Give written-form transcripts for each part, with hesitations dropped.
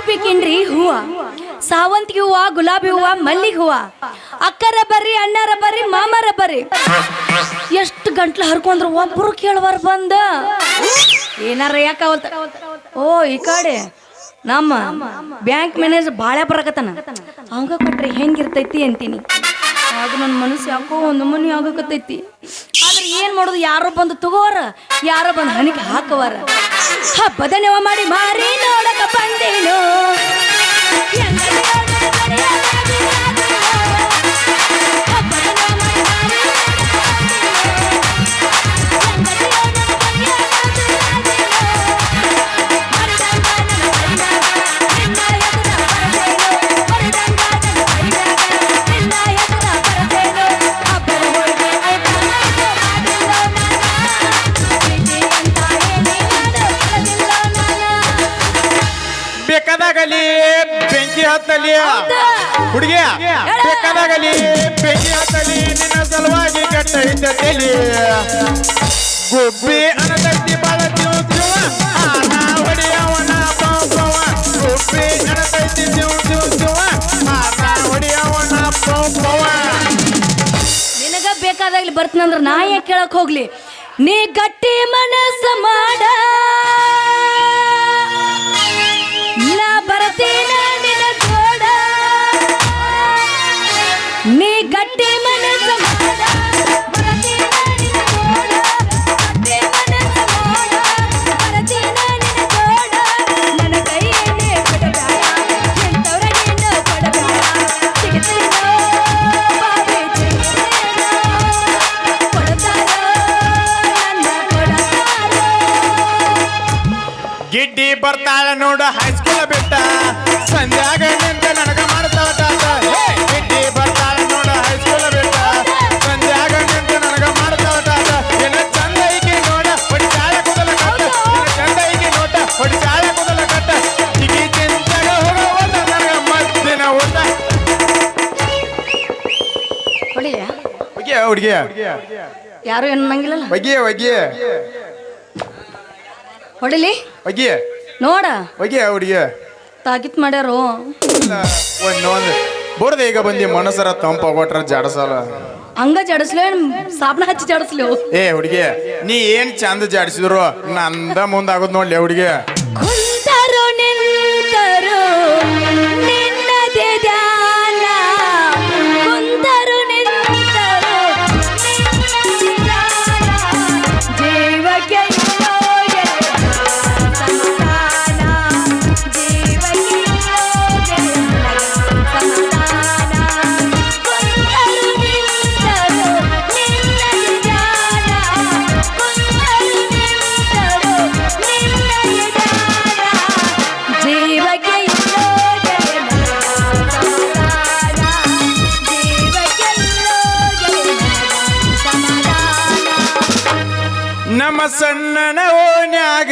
ಬೇಕೇನ್ರಿ ಹೂವ ಸಾವಂತಿಗೆ ಹೂವ ಗುಲಾಬಿ ಹೂವ ಮಲ್ಲಿಗೆ ಹೂವ ಅಕ್ಕರ ಬರ್ರಿ ಅಣ್ಣರ ಬರ್ರಿ ಮಾಮರ ಬರ್ರಿ ಎಷ್ಟು ಗಂಟ್ಲು ಹರ್ಕೊಂಡ್ರು ಒಬ್ರು ಕೇಳುವಾರ ಬಂದ ಏನಾರ ಯಾಕಾವಲ್ತ ಓ ಈ ಕಡೆ ನಮ್ಮ ಬ್ಯಾಂಕ್ ಮ್ಯಾನೇಜರ್ ಬಾಳೆ ಬರಕತ್ತಾನ ಅವಂಗ ಕೊಟ್ರೆ ಹೆಂಗಿರ್ತೈತಿ ಅಂತೀನಿ ಆಗ ನನ್ನ ಮನಸ್ಸು ಯಾಕೋ ಒಂದು ಮನಿ ಆಗಕತ್ತೈತಿ ಆದ್ರೆ ಏನ್ ಮಾಡೋದು ಯಾರೋ ಬಂದು ತಗೋರ ಯಾರೋ ಬಂದು ಹಣಿಗೆ ಹಾಕವಾರ ಹಬ್ಬದ ನೆವ ಮಾಡಿ ಮಾರಿ ನೋಡಕ ಬಂದೇನು ಬೇಕಾದಾಗಲಿ ಬೆಂಕಿ ಹತ್ತಲಿ ಹುಡುಗಿಯ ಬೇಕಾದಾಗಲಿ ಬೆಂಕಿ ಹತ್ತಲಿ ನಿನ್ನ ಸಲುವಾಗಿ ಕೆಟ್ಟ ಇದ್ದಲ್ಲಿ ಗುಬ್ಬಿ ಅನತೈತಿ ಬಾಳ ಹೊಡಿಯವನ ಪೌಪವ ಗುಬ್ಬಿ ಅನತೈತಿ ಹೊಡಿಯವನ ಪೌಪವ ನಿನಗ ಬೇಕಾದಾಗ್ಲಿ ಬರ್ತೀನಂದ್ರ ನಾ ಯಾಕೆ ಕೇಳಕ್ ಹೋಗ್ಲಿ ನೀ ಗಟ್ಟಿ ಮನಸ್ಸ ಮಾಡ ನಾ ಬರ್ತೀನ ನಿನ ಜೋಡ ನೀ ಗಟ್ಟಿ ಮನಸ್ಸ ಮಾಡ ಬರ್ತೀನ ನಿನ ಜೋಡ ಗಟ್ಟಿ ಮನಸ್ಸ ಮಾಡ ಬರ್ತೀನ ನಿನ ಜೋಡ ನನ್ನ ಕೈಯನ್ನೇ ಕೊಡಬೇಡ ಎಂತವರಗೇನು ಕೊಡಬೇಡ ಸಿಗುತ್ತೇನೋ ಬಾವಿ ಸಿಗುತ್ತೇನೋ ಕೊಡ್ತಾರೋ ನನ್ನ ಕೊಡ್ತಾರೋ ಗಿಡ್ಡಿ ಬರ್ತಾಳ ನೋಡ ಹೈಸ್ಕೂಲ್ ಬಿಟ್ಟ ಸಂಧ್ಯಾಗ ನಿಂತ ನನಗ ಮಾಡ್ತಾವ ಗಿಡ್ಡಿ ಬರ್ತಾಳ ನೋಡ ಹೈಸ್ಕೂಲ್ ಬಿಟ್ಟ ಸಂಧ್ಯಾಗ ನಿಂತ ನನಗ ಮಾಡ್ತಾವ ಏನ ಚಂದ ಈಗಿ ನೋಡ ಹೊಡಿ ಚಾಳ ಕೂದಲ ಕಟ್ಟ ಚಂದ ಈಗಿ ನೋಟ ಹೊಡಿ ಚಾಳ ಕೂದಲ ಕಟ್ಟ ಈಗಿ ಚಿಂತಾಗ ಹೋಗೋದ ನನಗ ಮತ್ತಿನ ಊಟ ಹೊಡಿಯ ಹುಡುಗಿಯ ಯಾರು ಏನು ಅನ್ನಂಗಿಲ್ಲಲ್ಲ ಒಗಿಯ ಹೊಡಿಲಿ ಒಗಿಯ ನೋಡ ಹುಡುಗಿಯ ತಾಕಿತ್ ಮಾಡ್ಯಾರು ಒಂದು ಬೋರ್ದ ಈಗ ಬಂದಿ ಮನಸ್ಸರ ತಂಪಾಗೊಟ್ರ ಜಾಡಸಲ್ಲ ಹಂಗ ಜಡಸ್ಲೇ ಸಾಪ್ನ ಹಚ್ಚಿ ಜಡಸ್ಲಿ ಏ ಹುಡುಗಿ ನೀ ಏನ್ ಚಂದ ಜಾಡಿಸಿದ್ರು ನಂದ ಮುಂದಾಗೋದ್ ನೋಡ್ಲಿ ಹುಡುಗಿ ಕುಂತರು ನಿಂತರು ನಿನ್ನದೇ ಧ್ಯಾನ ಕುಂತರು ನಿಂತರು ನಿನ್ನದೇ ಧ್ಯಾನ ಜೀವಕ್ಕೆ ಯೋಗೆ ಸಮಾಧಾನ ಜೀವಕ್ಕೆ ಯೋಗೆ ಸಮಾಧಾನ ಕುಂತರು ನಿಂತರು ನಿನ್ನದೇ ಧ್ಯಾನ ಕುಂತರು ನಿಂತರು ನಿನ್ನದೇ ಧ್ಯಾನ ಜೀವಕ್ಕೆ ಯೋಗೆ ಸಮಾಧಾನ ಜೀವಕ್ಕೆ ಯೋಗೆ ಸಮಾಧಾನ ನಮ್ಮ ಸಣ್ಣನ ಓನ್ಯಾಗ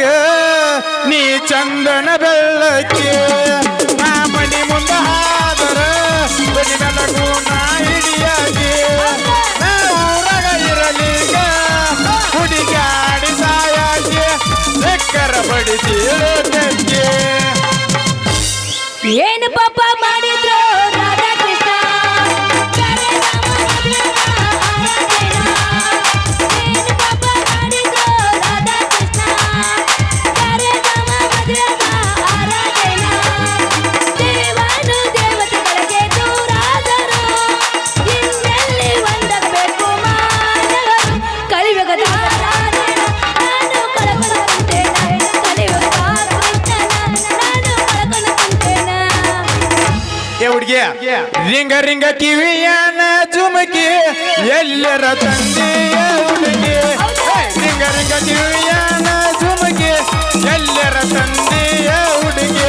ನೀ ಚಂದನ ಬೆಳ್ಳಕ್ಕೆ ನಾ ಮನಿ ಮುಂದ ಹಾದರ ಬನಿ ಬೆಳಗು ನಾ ಹಿಡಿಯಾಗಿ ನಾ ಊರಾಗ ಇರಲಿಗ ಹುಡುಗಾಡಿ ಸಾಯಾಗಿ ಲೆಕ್ಕರ ಬಡಿಸಿ ಲೋಕಕ್ಕೆ ಏನು ಪಾಪ ಮಾಡಿದ್ರು ರಾಧಾಕೃಷ್ಣ ಏನು ಪಾಪ ಮಾಡಿದ್ರು ರಾಧಾಕೃಷ್ಣ ದೇವನು ದೇವತೆಗಳಿಗೆ ದೂರಾದರು ಇನ್ನೆಲ್ಲಿ ಒಂದಬೇಕು ಮಾನವರು ಕಲಿಯುಗದ ನಾನು ಕಳಕಳುತ್ತೇನೆ ಕಲಿಯುಗದ ನಾನು ಕಳಕಳುತ್ತೇನೆ ಏ ಹುಡುಗಿ ರಿಂಗ ರಿಂಗ ಕಿವಿಯನ ಜುಮಕಿ ಎಲ್ಲರ ತಂದೆಯ ಹುಡುಗಿ ರಿಂಗ ರಿಂಗ ಕಿವಿಯನ ಜುಮಕಿ ಎಲ್ಲರ ತಂದೆಯ ಹುಡುಗಿ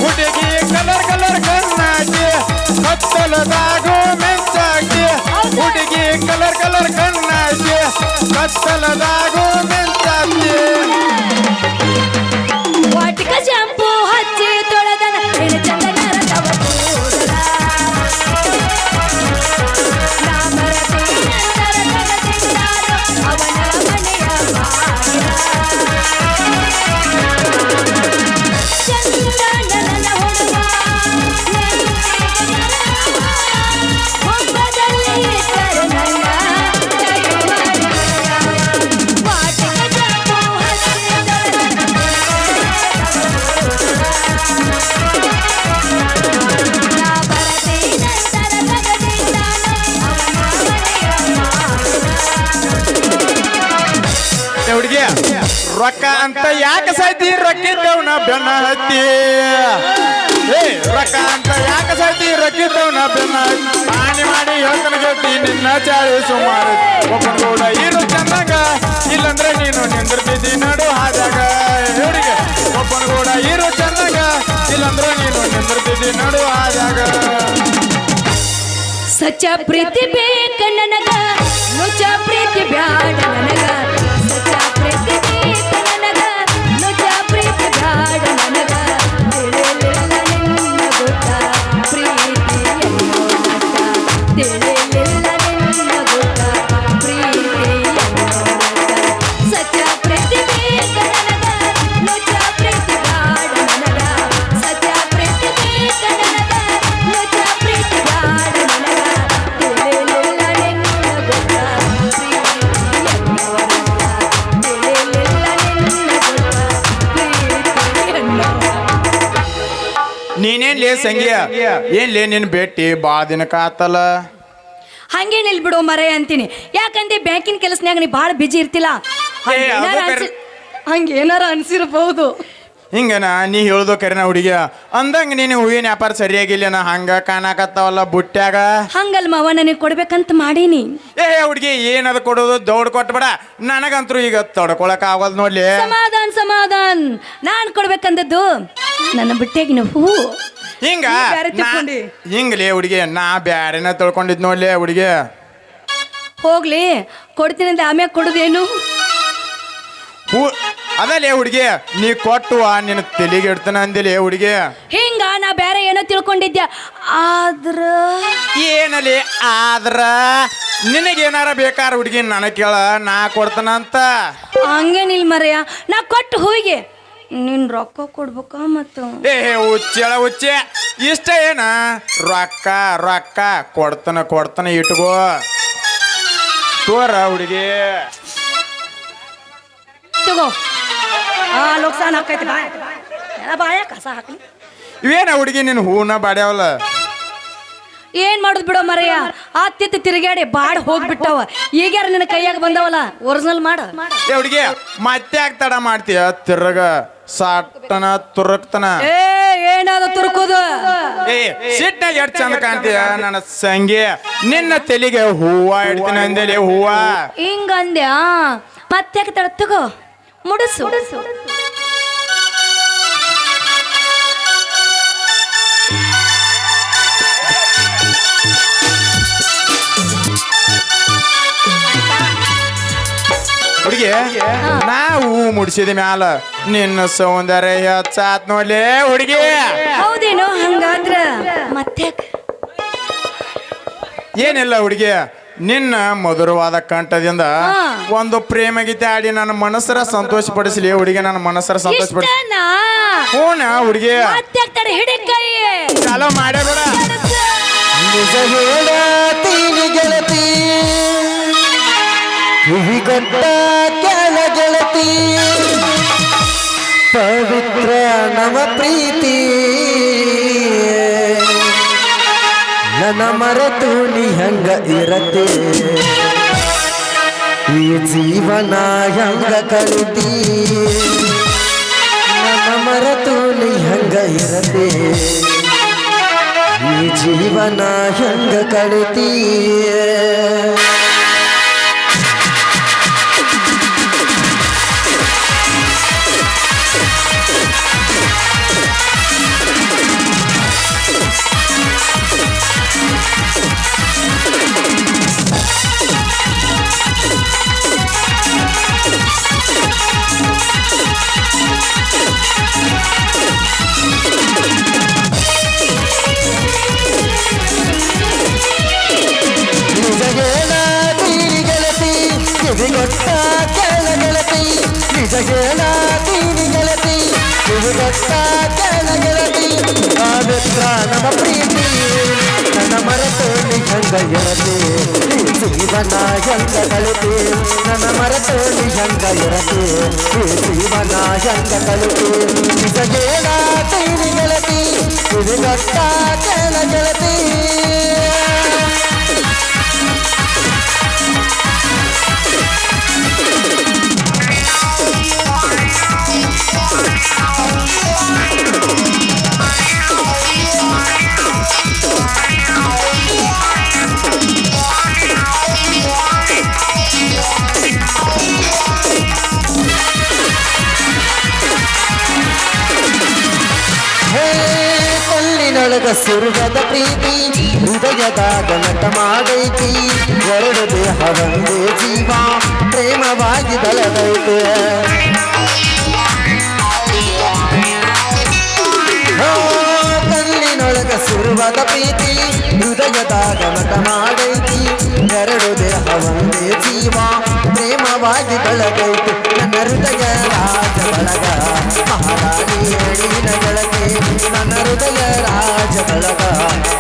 ಹುಡುಗಿ ಕಲರ್ ಕಲರ್ ಕಣ್ಣಾಗಿ ಕತ್ತಲದಾಗೋ ಮೆಂಚಾಗಿ ಹುಡುಗಿ ಕಲರ್ ಕಲರ್ ಕಣ್ಣಾಗಿ ಕತ್ತಲದಾಗೋ ಮೆಂಚಾಗಿ ವಾಟಿಕ ಶಾಂಪೂ ಹಚ್ಚಿ ತೊಳೆದನ ಹೆಣ್ಣು ಚಂದನರ ತವ ಕೂದಲ ರಾಮರತಿ ನಂತರ ತಗದಿಂದಾರು ಅವನ ಮನೆಯ ಬಾಗಿಲ ಚಂದನನ ಹುಡುಗ ಅಂತ ಯಾಕೆ ಸಾಯ್ತಿ ರೊಕ್ಕಿದ್ದವನ ಬೆನ್ನ ಹತ್ತಿ ರೊಕ್ಕ ಅಂತ ಯಾಕೆ ಸಾಯ್ತಿ ರೊಕ್ಕಿದ್ದವನ ಬೆನ್ನ ಹಾನಿ ಮಾಡಿ ಹೇಳ್ತಾನೆ ಗೆಲ್ತಿ ನಿನ್ನ ಚಾಳಿ ಸುಮಾರು ಒಬ್ಬನ ಕೂಡ ಇರು ಚಂದಾಗ ಇಲ್ಲಂದ್ರೆ ನೀನು ನಿಂದಿರ್ತಿದ್ದಿ ನಡು ಹಾದಾಗ ಇವರಿಗೆ ಒಬ್ಬನ ಕೂಡ ಇರು ಚಂದಾಗ ಇಲ್ಲಂದ್ರೆ ನೀನು ನಿಂದಿರ್ತಿದ್ದಿ ನಡು ಹಾದಾಗ ಸಚ್ಚ ಪ್ರೀತಿ ಬೇಕ ನನಗ ನುಚ್ಚ ಪ್ರೀತಿ ಬ್ಯಾಡ ನನಗ ಸಚ್ಚ ಪ್ರೀತಿ ಬೇಕ ನನಗ ನುಚ್ಚ ಪ್ರೀತಿ ಬ್ಯಾಡ ನನಗ ತಿಳಿಲಿಲ್ಲ ನಿನ್ನ ಗೊತ್ತ ಪ್ರೀತಿ ಎನ್ನೋ ನಟ ತಿಳಿಲಿಲ್ಲ ನಿನ್ನ ಗೊತ್ತ ಪ್ರೀತಿ ಎನ್ನೋ ನಟ ಸಚ್ಚ ಪ್ರೀತಿ ಬೇಕ ನನಗ ನುಚ್ಚ ಪ್ರೀತಿ ಬ್ಯಾಡ ನನಗ ಸಚ್ಚ ಪ್ರೀತಿ ಬೇಕ ನನಗ ನುಚ್ಚ ಪ್ರೀತಿ ಬ್ಯಾಡ ನನಗ ನೀನೇನ್ ಲೇ ಸಂಗ್ಯ ಏನ್ ಲೇ ನಿನ್ ಭೇಟಿ ಬಾ ದಿನಕ್ಕ ಆತಲ್ಲ ಹಂಗೆ ನಿಲ್ಬಿಡು ಮರೆ ಅಂತೀನಿ ಯಾಕಂದ್ರೆ ಬ್ಯಾಂಕಿನ ಕೆಲಸನ್ಯಾಗ ನೀ ಭಾಳ ಬಿಜಿ ಇರ್ತಿಲ್ಲ ಹಂಗೇನಾರ ಅನ್ಸಿರ್ಬಹುದು ಹಿಂಗನ ನೀ ಹೇಳ್ದು ಕರೆನ ಹುಡುಗಿಯ ಅಂದಂಗ ನೀನು ಹೂವಿನ ವ್ಯಾಪಾರ ಸರಿಯಾಗಿಲ್ಲ ಹಂಗ ಕಾಣಕತ್ತಾವಲ್ಲ ಬುಟ್ಟ್ಯಾಗ ಹಂಗಲ್ ಮಾವ ನನಗೆ ಕೊಡ್ಬೇಕಂತ ಮಾಡೀನಿ ಹುಡುಗಿ ಏನದ ಕೊಡೋದು ದೌಡ್ ಕೊಟ್ಬೇಡ ನನಗಂತೂ ಈಗ ತಡ್ಕೊಳಕ್ ಆಗೋದ್ ನೋಡ್ಲಿ ಸಮಾಧಾನ ಸಮಾಧಾನ ನಾನ್ ಕೊಡ್ಬೇಕಂದದ್ದು ನನ್ನ ಬುಟ್ಟೆಗಿನ ಹೂ ಹಿಂಗ ಹಿಂಗ್ಲಿ ಹುಡುಗಿ ನಾ ಬ್ಯಾರೆನ ತಿಳ್ಕೊಂಡಿದ್ ನೋಡ್ಲಿ ಹುಡುಗಿ ಹೋಗ್ಲಿ ಕೊಡ್ತೀನಿ ಅಂತ ಆಮ್ಯಾಗ ಕೊಡುದೇನು ಹೂ ಅದಲ್ಲೇ ಹುಡುಗಿ ನೀ ಕೊಟ್ಟುವ ನಿನ್ನ ತೆಲಿಗೆ ಇಡ್ತಾನ ಅಂದಿಲ್ಲ ಹುಡುಗಿ ಹಿಂಗ ನಾ ಬೇರೆ ಏನೋ ತಿಳ್ಕೊಂಡಿದ್ಯಾ ಆದ್ರ ಏನಲ್ಲಿ ಆದ್ರ ನಿನಗೇನಾರ ಬೇಕಾರ ಹುಡುಗಿ ನನಗೆ ಕೇಳ ನಾ ಕೊಡ್ತಾನಂತ ಹಂಗೇನಿಲ್ ಮರೆಯ ನಾ ಕೊಟ್ಟು ಹೋಗಿ ನೀನ್ ರೊಕ್ಕ ಕೊಡ್ಬೇಕ ಮತ್ತು ಹುಚ್ಚಳ ಹುಚ್ಚೆ ಇಷ್ಟ ಏನ ರೊಕ್ಕ ರೊಕ್ಕ ಕೊಡ್ತಾನ ಇಟ್ಕೋ ತೋರ ಹುಡುಗಿ ತಗೋ ಲೋಕ್ಸಾನ್ ಹಾಕೈತಿ ಬಾಯ ಕಸ ಹಾಕ್ಲಿ ಇವೇನ ಹುಡುಗಿ ನಿನ್ ಹೂನ ಬಾಡ್ಯಾವಲ್ಲ ಏನ್ ಮಾಡುದ್ ಬಿಡೋ ಮರೆಯ ಆತ್ತಿತ್ತು ತಿರುಗಾಡಿ ಬಾಡ್ ಹೋಗ್ಬಿಟ್ಟವ ಈಗ್ಯಾರ ನಿನ್ನ ಕೈಯಾಗ ಬಂದವಲ್ಲ ಒರಿಜಿನಲ್ ಮಾಡ ಹುಡುಗಿ ಮತ್ತೆ ತಡ ಮಾಡ್ತೀಯ ತಿರ್ಗ ಸಾಟನ ತುರುಕ್ತನ ಏನಾದ ತುರುಕೋದು ಸಿಟ್ನಾಗ ಎಷ್ಟು ಚಂದ ಕಾಣ್ತೀಯ ನನ್ನ ಸಂಗಿ ನಿನ್ನ ತೆಲಿಗೆ ಹೂವ ಇಡ್ತೀನಿ ಅಂದೇಲಿ ಹೂವ ಹಿಂಗಂದ್ಯಾ ಮತ್ತೆ ತಡ ತಗೋ ಮುಡುಸು ಹುಡುಗಿ ನಾ ಹೂ ಮುಡಿಸಿದ ಮ್ಯಾಲ ನಿನ್ನ ಸೌಂದರ್ಯ ಹೆಚ್ಚಾತ್ ನೋಡ್ಲಿ ಹುಡುಗಿ ಹೌದೇನೋ ಹಂಗಾದ್ರ ಮತ್ತೆ ಏನಿಲ್ಲ ಹುಡುಗಿ ನಿನ್ನ ಮಧುರವಾದ ಕಂಠದಿಂದ ಒಂದು ಪ್ರೇಮ ಗೀತೆ ಆಡಿ ನನ್ನ ಮನಸ್ಸರ ಸಂತೋಷಪಡಿಸಲಿ ಹುಡುಗಿ ನನ್ನ ಮನಸ್ಸರ ಸಂತೋಷಪಡಿಸಿ ಹೂನ ಹುಡುಗಿ ಚಾಲೋ ಮಾಡಬೇಡ ನಿಜ ಹೇಳತೀನಿ ಗೆಳತಿ ಕಿವಿಗೊಟ್ಟ ಕೆಳ ಗೆಳತಿ ಪವಿತ್ರ ನಮ ಪ್ರೀತಿ ನನ್ನ ಮರೆತು ನೀ ಹಂಗ ಇರತೆ ಈ ಜೀವನ ಹಂಗ ಕಳಿತಿ ನನ್ನ ಮರೆತು ನೀ ಹಂಗ ಇರತೆ ಈ ಜೀವನ ಹಂಗ ಕಳಿತಿ ಕಿವಿಗೊಟ್ಟ ಕೆಳ ಗೆಳತಿ ನಿಜ ಹೇಳತೀನಿ ಗೆಳತಿ ಕಿವಿಗೊಟ್ಟ ಕೆಳ ಗೆಳತಿ ಪವಿತ್ರ ನಮ್ಮ ಪ್ರೀತಿ ನನ್ನ ಮರೆತು ನೀ ಹಂಗ ಇರತಿ ಈ ಜೀವನ ಹಂಗ ಕಳಿತಿ ನನ್ನ ಮರೆತು ನೀ ಹಂಗ ಇರತಿ ಈ ಜೀವನ ಹಂಗ ಕಳಿತಿ ನಿಜ ಹೇಳತೀನಿ ಗೆಳತಿ ಕಿವಿಗೊಟ್ಟ ಕೆಳ ಗೆಳತಿ ಹೇ ಕಲ್ಲಿನೊಳಗ ಸುರುಗದ ಪ್ರೀತಿ ಹೃದಯದಾಗ ನಟ ಮಾಡೈತಿ ಎರಡು ದೇಹ ಒಂದೇ ಜೀವ ಪ್ರೇಮವಾಗಿ ಬೆಳೆದೈತೆ ಕಲ್ಲಿನೊಳಗ ಸುರುವದ ಪ್ರೀತಿ ಹೃದಯದಾಗ ನಟ ಮಾಡೈತಿ ಎರಡು ದೇಹ ಒಂದೇ ಜೀವ ಪ್ರೇಮವಾಗಿ ಬೆಳೆದೈತಿ ನನ್ನ ಹೃದಯ ರಾಜ ಬಳಗ ಮಹಾರಾಣಿ ಅಳಿನ ಗೆಳತಿ ನನ್ನ ಹೃದಯ ರಾಜ ಬಳಗ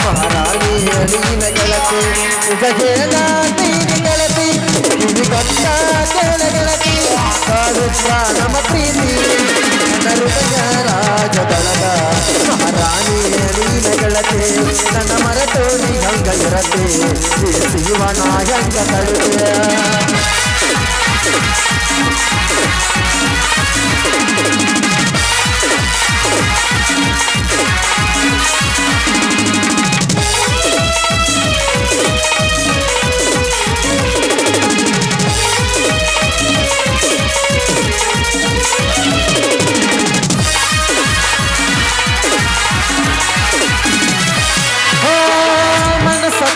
ಮಹಾರಾಣಿ ಅಳಿನ ಗೆಳತಿ ನಿಜಗೇನಾತೀನಿ ಗೆಳತಿ ಕಿವಿಗೊತ್ತ ಕೇಳ ಗೆಳತಿ ಕಾಡುತ್ತ ನಮ್ಮ ಪ್ರೀತಿ ನನ್ನ ಹೃದಯ ರಾಜ ಬಳಗ ಮಹಾರಾಣಿ ಅಳಿನ ಗೆಳತಿ ನನ್ನ ಮರೆತೋಡಿ ಹಂಗ ಇರತೆ ಶಿವನ ಹೆಂಗ ತಡುತ್ತೆ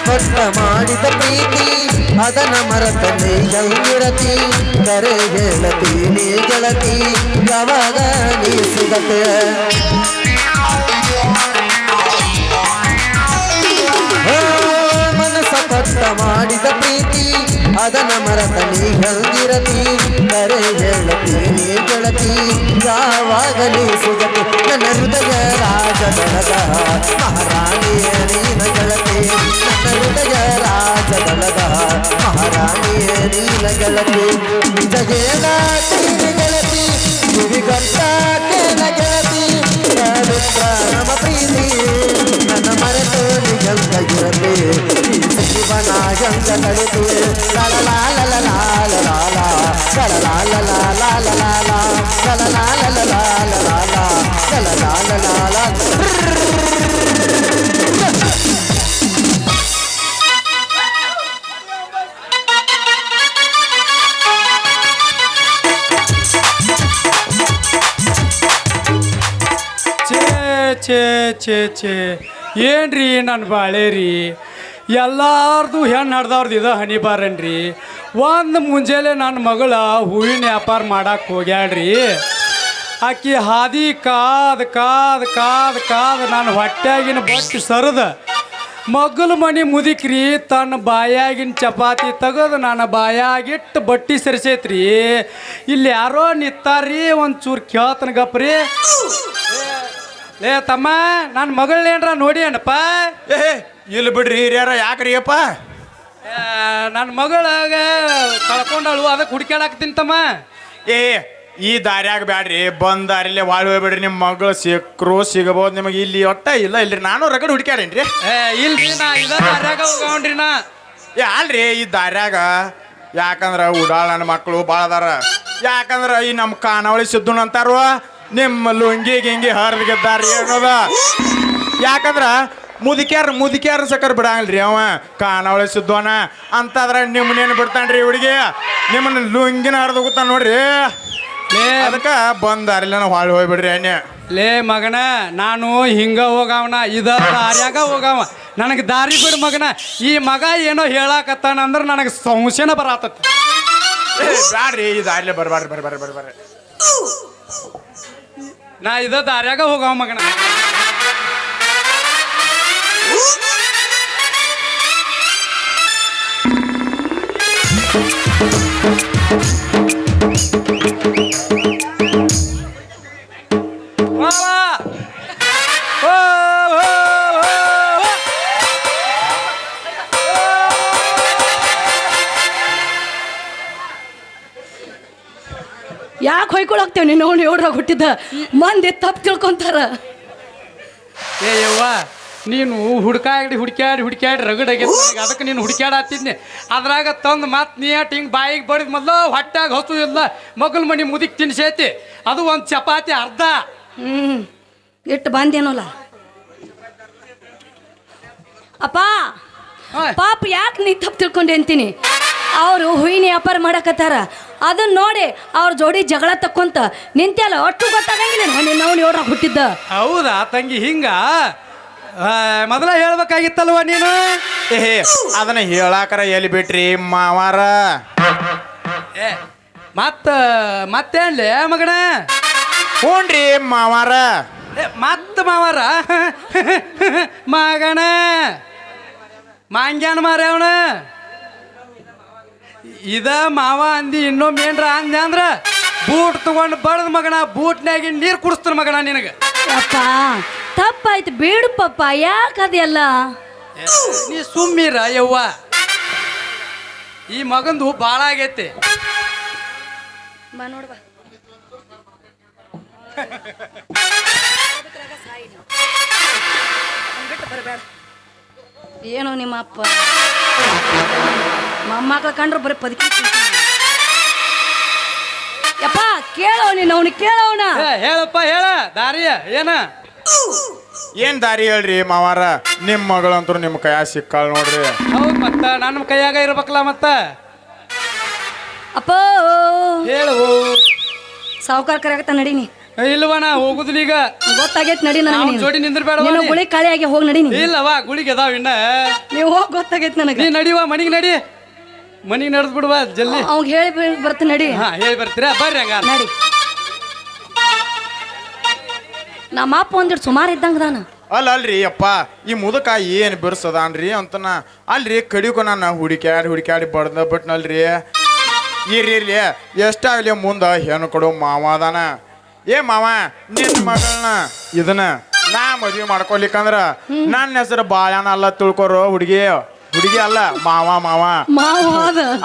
ಕೊಟ್ಟ ಮಾಡಿದ ಪ್ರೀತಿ ಅದನ ಮರತನೆ ಹೆಂಗಿರತಿ ಕರೆ ಗೆಳತಿ ನೀ ಗೆಳತಿ ಯಾವಾಗ ನೀ ಸಿಗತೆ ಮನಸ್ಸ ಕೊಟ್ಟ ಮಾಡಿದ ಪ್ರೀತಿ ಅದನ ಮರತನೆ ಹೆಂಗಿರತಿ ಕರೆ ಗೆಳತಿ ನೀ ಗೆಳತಿ ಯಾವಾಗ ನೀ ಸಿಗತೆ ನನ್ನ ಹೃದಯ ರಾಜ ಬಳಗ ಮಹಾರಾಣಿಯ ನೀನ ಗೆಳತಿ ನನ್ನ ಹೃದಯ ರಾಜ ಬಳಗ ಮಹಾರಾಣಿಯ ನೀನ ಗೆಳತಿ ನಿಜಗೇನಾತೀನಿ ಗೆಳತಿ ಕಿವಿಗೊತ್ತ ಕೇಳ ಗೆಳತಿ ಕಾಡುತ್ತ ನಮ್ಮ ಪ್ರೀತಿ ನನ್ನ ಮರೆತು ನಿಗಂತ ಗಿರತಿ ಶಿವನ ಗಂಗ ತಡೆದು ಲಾಲ ಲಾಲ ಲಾಲ ಲಾಲ ಲಾಲ ಲಾಲ ಲಾಲ ಲಾಲ ಲಾಲ ಲಾಲ ಲಾಲ ಲಾಲ ಲಾಲ ಲಾಲ ಛೇ ಛೇ ಛೇ ಏನ್ರಿ ನನ್ನ ಬಾಳೆ ರೀ ಎಲ್ಲಾರ್ದು ಹೆಣ್ಣು ಹಡ್ದವ್ರದ್ದು ಇದು ಹನಿ ಬಾರನ್ರಿ ಒಂದು ಮುಂಜಾನೆ ನನ್ನ ಮಗಳ ಹೂವಿನ ವ್ಯಾಪಾರ ಮಾಡಕ್ಕೆ ಹೋಗ್ಯಾಳ್ರಿ ಆಕಿ ಹಾದಿ ಕಾದು ಕಾದು ಕಾದು ಕಾದು ನಾನು ಹೊಟ್ಯಾಗಿನ ಬಟ್ಟೆ ಸರದ ಮಗ್ಗಲ ಮನೆ ಮುದುಕ್ರಿ ತನ್ನ ಬಾಯಾಗಿನ ಚಪಾತಿ ತೆಗೆದು ನನ್ನ ಬಾಯಾಗಿಟ್ಟು ಬಟ್ಟಿ ಸರಿಸೈತ್ರಿ ಇಲ್ಲಿ ಯಾರೋ ನಿತ್ತಾರ್ರಿ ಒಂಚೂರು ಕೇಳ್ತನ ಗಪ್ರಿ ಲೇ ತಮ್ಮ ನನ್ನ ಮಗಳನ್ನೇನ್ರ ನೋಡಿ ಏನಪ್ಪ ಏ ಇಲ್ಲಿ ಬಿಡ್ರಿ ಹಿರಿಯರ ಯಾಕ್ರಿ ಅಪ್ಪ ನನ್ನ ಮಗಳಾಗ ಕಳ್ಕೊಂಡಳು ಅದಕ್ಕೆ ಹುಡ್ಕ್ಯಾಡಾಕ್ತೀನಿ ತಮ್ಮ ಏ ಈ ದಾರ್ಯಾಗ ಬ್ಯಾಡ್ರಿ ಬಂದ್ ದಾರಿಲೇ ವಾಳ್ ಹೋಗ್ಬಿಡ್ರಿ ನಿಮ್ಮ ಮಗಳು ಸಿಕ್ಕರು ಸಿಗಬಹುದು ನಿಮಗೆ ಇಲ್ಲಿ ಒಟ್ಟ ಇಲ್ಲ ಇಲ್ರಿ ನಾನು ರಗಡ್ ಹುಡ್ಕ್ಯಾಡೇನ್ರಿ ಇಲ್ರಿ ನಾ ಇದ ದಾರ್ಯಾಗ ಹೋಗವ್ರಿ ನಾ ಏ ಅಲ್ರಿ ಈ ದಾರ್ಯಾಗ ಯಾಕಂದ್ರ ಉಡಾಳ ನನ್ನ ಮಕ್ಕಳು ಭಾಳ ಅದಾರ ಯಾಕಂದ್ರ ಈ ನಮ್ಮ ಕಾನಾವಳಿ ಸಿದ್ದುನ್ ಅಂತಾರ ನಿಮ್ಮ ಲುಂಗಿ ಗಿಂಗಿ ಹರಿದು ಗೆದ್ದಾರ ಏನದ ಯಾಕಂದ್ರ ಮುದುಕ್ಯಾರ ಸಕರ್ ಬಿಡಂಗಿಲ್ರಿ ಅವ ಕಾನಾವಳಿ ಸಿದ್ದುವನ ಅಂತಂದ್ರ ನಿಮ್ಮನ್ನೇನು ಬಿಡ್ತಾನ್ರಿ ಹುಡುಗಿ ನಿಮ್ಮನ್ನ ಲುಂಗಿನ ಹರಿದು ಹೋಗುತ್ತಾನ ನೋಡ್ರಿ ಅದಕ್ಕೆ ಬಂದಾರಿಲ್ಲ ನಾವು ಹಾಳು ಹೋಗ್ಬಿಡ್ರಿ ಅನ್ಯ ಲೇ ಮಗನ ನಾನು ಹಿಂಗ ಹೋಗವನ ಇದ ದಾರ್ಯಾಗ ಹೋಗವ ನನಗೆ ದಾರಿ ಬಿಡು ಮಗನ ಈ ಮಗ ಏನೋ ಹೇಳಾಕತ್ತಾನ ಅಂದ್ರೆ ನನಗೆ ಸಂಶಯನ ಬರತತಿ ಬ್ಯಾಡ್ರಿ ಈ ದಾರಿಲೇ ಬರ್ಬಾರ್ರಿ ನಾ ಇದ ದಾರ್ಯಾಗ ಹೋಗವ ಮಗನ ಯಾಕೆ ಹೊಯ್ಕೊಳಕ್ತೇವೆ ನೀನು ನೋಡಿ ನೋಡ್ರಾಗ ಹುಟ್ಟಿದ್ದ ಮಂದಿ ತಪ್ಪು ತಿಳ್ಕೊಂತಾರ ಏ ಯವ್ವ ನೀನು ಹುಡ್ಕ್ಯಾಡಿ ರಗಡಾಗಿ ಅದಕ್ಕೆ ನೀನು ಹುಡ್ಕ್ಯಾಡತ್ತಿದ್ನಿ ಅದ್ರಾಗ ತಂದು ಮತ್ತೆ ನೀ ಅಟ್ ಹಿಂಗೆ ಬಾಯಿಗೆ ಬಡಿದ್ ಮೊದಲು ಹೊಟ್ಟಾಗ ಹಸು ಇಲ್ಲ ಮಗಲ್ ಮನಿ ಮುದಿಕ್ ತಿನ್ಸೈತಿ ಅದು ಒಂದು ಚಪಾತಿ ಅರ್ಧ ಇಟ್ಟು ಬಂದೇನೋಲ್ಲ ಅಪ್ಪ ಪಾಪ ಯಾಕೆ ನೀ ತಪ್ಪು ತಿಳ್ಕೊಂಡೆ ಅಂತೀನಿ ಅವರು ಹೂವಿನ ವ್ಯಾಪಾರ ಮಾಡಕತ್ತಾರ ಅದನ್ನ ನೋಡಿ ಅವ್ರ ಜೋಡಿ ಜಗಳ ತಕ್ಕೊಂತ ನಿಂತ್ಯಲ್ಲ ಒಟ್ಟು ಗೊತ್ತಾಗಂಗಿಲ್ಲ ನಾವು ನೋಡ್ರ ಹುಟ್ಟಿದ್ದ. ಹೌದಾ ತಂಗಿ ಹಿಂಗ ಮೊದಲ ಹೇಳ್ಬೇಕಾಗಿತ್ತಲ್ವ ನೀನು? ಏ ಅದನ್ನ ಹೇಳಾಕರ ಎಲ್ಲಿ ಬಿಟ್ರಿ ಮಾವಾರ? ಏ ಮತ್ತೇನ್ಲಿ ಮಗನ? ಹ್ಞೂನ್ರಿ ಮಾವಾರ. ಮತ್ತ ಮಾವಾರ ಮಗನ ಮಾಂಗ್ಯಾನ ಮಾರ ಅವನ ಇದ ಮಾವ ಅಂದಿ ಇನ್ನೊಮ್ಮೆ ಏನ್ರ ಅಂದೆ ಅಂದ್ರ ಬೂಟ್ ತಗೊಂಡು ಬಡದ ಮಗನ ಬೂಟ್ನಾಗಿ ನೀರು ಕುಡಿಸ್ತಾನ ಮಗನ ನಿನಗೆ. ಅಪ್ಪ ತಪ್ಪಾಯ್ತು ಬೇಡು ಪಪ್ಪ ಯಾಕದೆಲ್ಲ ನೀ ಸುಮ್ಮಿರ ಯವ್ವ. ಈ ಮಗಂದು ಭಾಳ ಆಗೈತಿ. ಬಾ ನೋಡ್ಬಾ ಏನೋ ನಿಮ್ಮ ಅಪ್ಪ ಮೊಮ್ಮಕ್ಳ ಕಂಡ್ರು ಬರೀ ಪದಕಿ ಯಪ್ಪ ಕೇಳೋ ನೀನು ಅವನಿಗೆ ಕೇಳೋಣ. ಹೇಳಪ್ಪ ಹೇಳ ದಾರಿಯ ಏನ? ಏನ್ ದಾರಿ ಹೇಳ್ರಿ ಮಾವಾರ? ನಿಮ್ ಮಗಳಂತೂ ನಿಮ್ ಕೈಯಾಗ ಸಿಕ್ಕಾಳ ನೋಡ್ರಿ. ಹೌದು ಮತ್ತ ನನ್ನ ಕೈಯಾಗ ಇರ್ಬೇಕಲ್ಲ ಮತ್ತ. ಅಪ್ಪ ಹೇಳು. ಸಾವುಕಾರ ಕರೆಯಕತ್ತ ನಡೀನಿ. ಇಲ್ವನ ಹೋಗುದಿಲ್ಲ ಈಗ. ಗೊತ್ತಾಗೈತ್ ನಡಿ ನನಗೆ. ಜೋಡಿ ನಿಂದ್ರಬೇಡ. ನೀನು ಗುಳಿ ಕಾಳಿಯಾಗಿ ಹೋಗಿ ನಡೀನಿ. ಇಲ್ಲವಾ ಗುಳಿಗೆ ಅದಾವ ಇನ್ನ. ನೀವು ಹೋಗಿ ಗೊತ್ತಾಗೈತ್ ನನಗೆ. ನೀ ನಡಿವಾ ಮನಿಗೆ ನಡಿ. ಮನಿಗೆ ನಡೆದ್ ಬಿಡುವ ಜಲ್ದಿ. ಅವ್ಗ ಹೇಳಿ ಬರ್ತೀನಿ ನಡಿ. ಹಾ ಹೇಳಿ ಬರ್ತೀರಾ ಬರ್ರಿ ಹಂಗ ನಡಿ. ನಮ್ಮ ಅಪ್ಪ ಒಂದಿಟ್ಟು ಸುಮಾರು ಇದ್ದಂಗದಾನ. ಅಲ್ರಿ ಅಪ್ಪ ಈ ಮುದಕ ಏನ್ ಬಿರ್ಸದಾನ್ರಿ ಅಂತನ ಅಲ್ರಿ ಕಡಿಗೂ ನಾನು ಹುಡುಕ್ಯಾಡಿ ಬಡ್ದ ಬಿಟ್ನಲ್ರಿ. ಇರ್ಲಿ ಎಷ್ಟಾಗ್ಲಿ ಮುಂದ ಹೆಣ್ಣು ಕೊಡು ಮಾವ ಅದಾನ. ಏ ಮಾವ ನಿನ್ನ ಮಗಳನ್ನ ಇದನ್ನ ನಾ ಮದ್ವಿ ಮಾಡ್ಕೊಲಿಕ್ಕಂದ್ರ ನನ್ನ ಹೆಸರು ಬಾಳನ ಅಲ್ಲ ತಿಳ್ಕೊರು. ಹುಡುಗಿ ಅಲ್ಲ ಮಾವ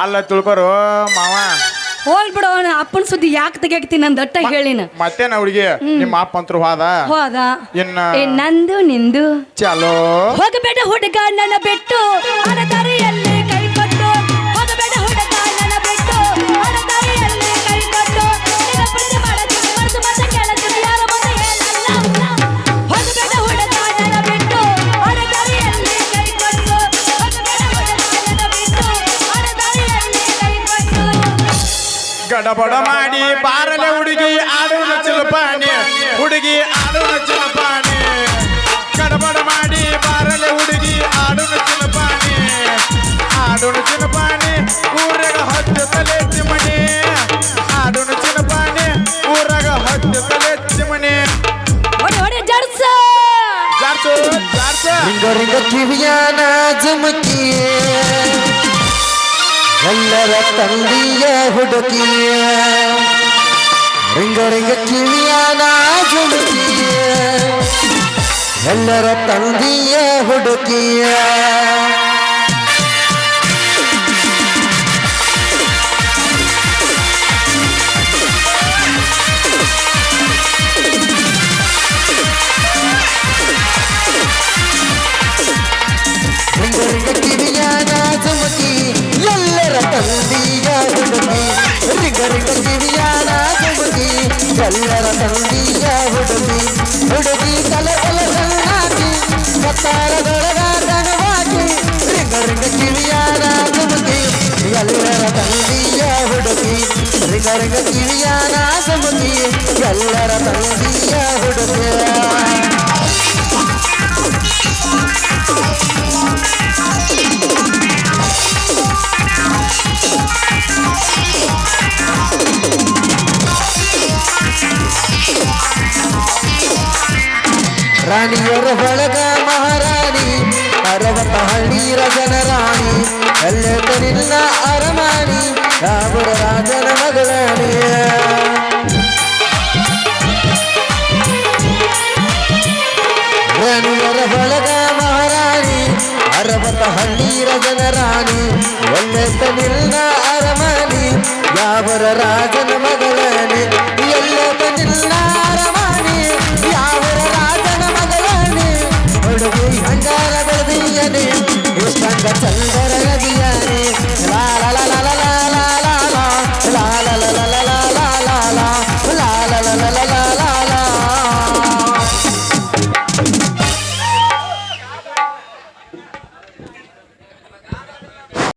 ಅಲ್ಲ ತಿಳ್ಕೊರು ಮಾವ. ಹೋಲ್ ಬಿಡು ಅವನ ಅಪ್ಪನ ಸುದ್ದಿ ಯಾಕೆ ತೆಗಿಯಾಕ್ತಿ ನನ್ ದಟ್ಟ ಹೇಳಿನ. ಮತ್ತೇನ ಹುಡುಗಿ ನಿಮ್ಮ ಅಪ್ಪ ಅಂತರು ಹೋದ ನಂದು ನಿಂದು ಚಲೋ. ಹೋಗಬೇಡ ಹುಡುಗ ನನ್ನ ಬಿಟ್ಟು ದಾರಿಯಲ್ಲಿ ಕೈ ಕೊಟ್ಟು. ಹೋಗಬೇಡ ಹುಡುಗ ನನ್ನ ಬಿಟ್ಟು ದಾರಿಯಲ್ಲಿ ಕೈ ಕೊಟ್ಟು. ಪ್ರೀತಿ ಮಾಡತೀನಿ ಮನಸ್ಸು ಮಾತ ಕೇಳತೀನಿ ಯಾರ ಮುಂದೆ ಹೇಳಲ್ಲ. ಹೋಗಬೇಡ ಹುಡುಗ ನನ್ನ ಬಿಟ್ಟು ದಾರಿಯಲ್ಲಿ ಕೈ ಕೊಟ್ಟು. ಹೋಗಬೇಡ ಹುಡುಗ ನನ್ನ ಬಿಟ್ಟು ದಾರಿಯಲ್ಲಿ ಕೈ ಕೊಟ್ಟು. ಗಡಬಡ ಮಾಡಿ ಬಾರಲೆ ಹುಡುಗಿ ಆಡೋಣ ಚಿಲಪಾಣಿ. ಹುಡುಗಿ ಆಡೋಣ ಚಿಲಪಾಣಿ. ಗಡಬಡ ಮಾಡಿ ಬಾರಲೆ ಹುಡುಗಿ ಆಡೋಣ ಚಿಲಪಾಣಿ. ಆಡೋಣ ಚಿಲಪಾಣಿ ಊರಾಗ ಹತ್ತು ತಲೆ ಚಿಮಣಿ. ಆಡೋಣ ಚಿಲಪಾಣಿ ಊರಾಗ ಹತ್ತು ತಲೆ ಚಿಮಣಿ. ಹೊಡೆ ಜಡ್ಸ ರಿಂಗ ರಿಂಗ ಕಿವಿಯಾನ ಜುಮುಕಿ ಎಲ್ಲರ ತಂದಿಯ ಹುಡುಕಿಯ. ರಿಂಗ ರಿಂಗ ಕಿವಿಯಾನ ಜುಮುಕಿ ಎಲ್ಲರ ತಂದಿಯ ಹುಡುಕಿಯ. ರಿಂಗ ರಿಂಗ ಕಿವಿಯಾನ ಜುಮುಕಿ ಎಲ್ಲರ ತಂದಿಯ ಹುಡುಗಿ. ರಿಂಗ ರಿಂಗ ಕಿವಿಯಾನ ಜುಮುಕಿ ಎಲ್ಲರ ತಂದಿಯ ಹುಡುಗಿ. ಹುಡುಗಿ ಕಲರ್ ಸಣ್ಣಾಕಿ ಕತ್ತಾರದೊಳಗಾಟನವಾಗಿ. ರಿಂಗ ರಿಂಗ ಕಿವಿಯಾನ ಜುಮುಕಿ ಎಲ್ಲರ ತಂದಿಯ ಹುಡುಗಿ. ರಿಂಗ ರಿಂಗ ಕಿವಿಯಾನ ಜುಮುಕಿ ಎಲ್ಲರ ತಂದಿಯ ಹುಡುಗಿ. ರಾಣಿಯರ ಬಳಗ ಮಹಾರಾಣಿ ಅರವತ್ತ ಹಳ್ಳಿರ ಜನರಾಣಿ. ಎಲ್ಲೆತ್ತ ನಿನ್ನ ಅರಮಾಣಿ ರಾಮರ ರಾಜನ ಮಗಳಾಣಿ. ರಾಣಿಯರ ಬಳಗ ಮಹಾರಾಣಿ ಅರವತ್ತ ಹಳ್ಳಿರ ಜನರಾಣಿ. ಎಲ್ಲೆತ್ತ ನಿನ್ನ ಅರಮಾಣಿ ಯಾವರ ರಾಜನ ಮಗಳಾಣಿ.